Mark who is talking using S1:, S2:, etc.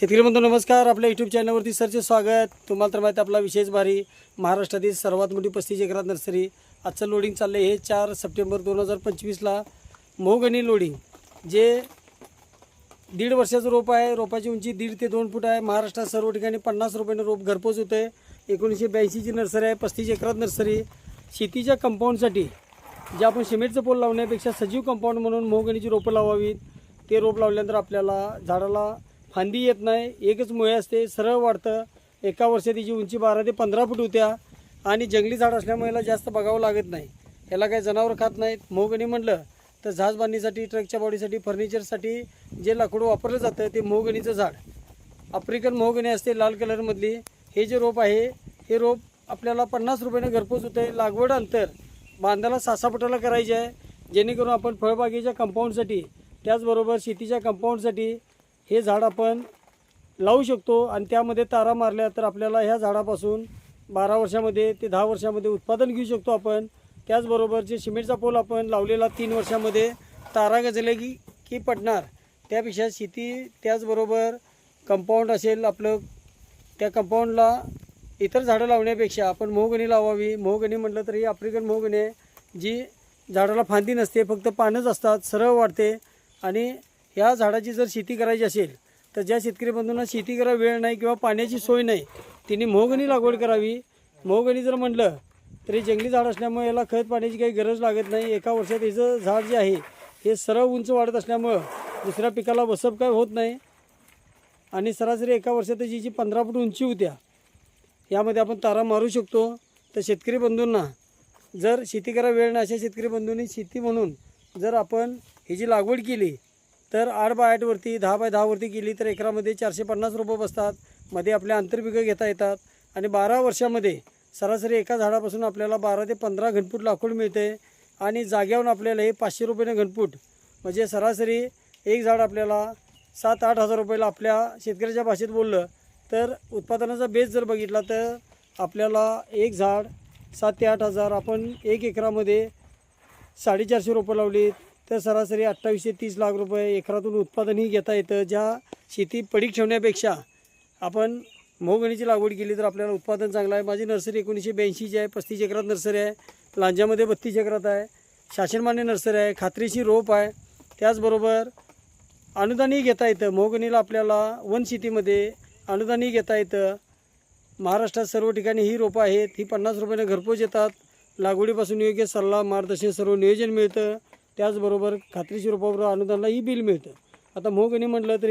S1: शेतकरी बंधू नमस्कार. आपल्या यूट्यूब चॅनलवरती सरचे स्वागत. तुम्हाला तर माहिती आपला विशेष भारी महाराष्ट्रातील सर्वात मोठी 35 एकरात नर्सरी. आजचं लोडिंग चाललं हे 4 सप्टेंबर 2025ला. मोहगणी लोडिंग जे 1.5 वर्षाचं रोप आहे. रोपाची उंची 1.5 ते 2 फूट आहे. महाराष्ट्रात सर्व ठिकाणी 50 रुपयाने रोप घरपोच होते. 1982ची नर्सरी आहे. 35 एकरात नर्सरी. शेतीच्या कंपाऊंडसाठी जे आपण सिमेंटचं पोल लावण्यापेक्षा सजीव कंपाऊंड म्हणून मोहगणीची रोपं लावावीत. ते रोप लावल्यानंतर आपल्याला झाडाला फांदी येत नाही, एकच मुळे असते, सरळ वाढतं. एका वर्षात तिची उंची 12 ते 15 फूट होत्या आणि जंगली झाड असल्यामुळे याला जास्त बघावं लागत नाही. याला काही जनावर खात नाहीत. मोहगणी म्हटलं तर झाज बांधणीसाठी, ट्रकच्या बॉडीसाठी, फर्निचरसाठी जे लाकूड वापरलं जातं ते मोहगणीचं झाड. आफ्रिकन मोहगणी असते लाल कलरमधली. हे जे रोप आहे हे रोप आपल्याला 50 रुपयाने घरपोच होतं आहे. लागवड अंतर बांधाला 6-6 फुटाला करायचे आहे, जेणेकरून आपण फळबागेच्या कंपाऊंडसाठी त्याचबरोबर शेतीच्या कंपाऊंडसाठी हे झाड आपण लावू शकतो. आणि त्यामध्ये तारा मारल्या तर आपल्याला ह्या झाडापासून 12 वर्षामध्ये ते 10 वर्षामध्ये उत्पादन घेऊ शकतो आपण. त्याचबरोबर जे सिमेंटचा पोल आपण लावलेला 3 वर्षामध्ये तारा गजले की पडणार, त्यापेक्षा शेती त्याचबरोबर कंपाऊंड असेल आपलं, त्या कंपाऊंडला इतर झाडं लावण्यापेक्षा आपण मोहगणी लावावी. मोहगणी म्हटलं तर ही आफ्रिकन मोहगणी आहे, जी झाडाला फांदी नसते, फक्त पानच असतात, सरळ वाढते. आणि ह्या झाडाची जर शेती करायची असेल तर ज्या शेतकरी बंधूंना शेती करायला वेळ नाही किंवा पाण्याची सोय नाही त्यांनी मोहगणी लागवड करावी. मोहगणी जर म्हटलं तरी जंगली झाड असल्यामुळे याला खत पाण्याची काही गरज लागत नाही. एका वर्षात याचं झाड जे आहे हे सरळ उंच वाढत असल्यामुळं दुसऱ्या पिकाला वसप काय होत नाही. आणि सरासरी एका वर्षात जी 15 फूट उंची होत्या, यामध्ये आपण तारा मारू शकतो. तर शेतकरी बंधूंना जर शेती करायला वेळ नाही अशा शेतकरी बंधूंनी शेती म्हणून जर आपण ही जी लागवड केली तर 8x8 वरती 10x10 वरती केली तर एकरामध्ये 450 रुपये बसतात. मध्ये आपल्या आंतरपिकं घेता येतात. आणि 12 वर्षामध्ये सरासरी एका झाडापासून आपल्याला 12 ते 15 घनफूट लाकूड मिळते. आणि जाग्यावरून आपल्याला हे 500 रुपयाने घनफूट, म्हणजे सरासरी एक झाड आपल्याला 7-8 हजार रुपयाला, आपल्या शेतकऱ्याच्या भाषेत बोललं तर उत्पादनाचा बेस जर बघितला तर आपल्याला एक झाड 7 ते 8 हजार. आपण 1 एकरामध्ये 450 रोपं लावली तर सरासरी 28 ते 30 लाख रुपये एकरातून उत्पादनही घेता येतं. ज्या शेती पडीक ठेवण्यापेक्षा आपण मोहगणीची लागवड केली तर आपल्याला उत्पादन चांगलं आहे. माझी नर्सरी 1982ची आहे. 35 एकरात नर्सरी आहे. लांजामध्ये 32 एकरात आहे. शासनमान्य नर्सरी आहे. खात्रीशीर रोप आहे. त्याचबरोबर अनुदानही घेता येतं. मोहगणीला आपल्याला वन शेतीमध्ये अनुदानही घेता येतं. महाराष्ट्रात सर्व ठिकाणी ही रोपं आहेत. ही 50 रुपयाने घरपोच येतात. लागवडीपासून योग्य सल्ला, मार्गदर्शन, सर्व नियोजन मिळतं. त्याचबरोबर खात्रीशीर रोपाबरोबर अनुदानालाही बिल मिळतं. आता मोहगणी म्हटलं तरी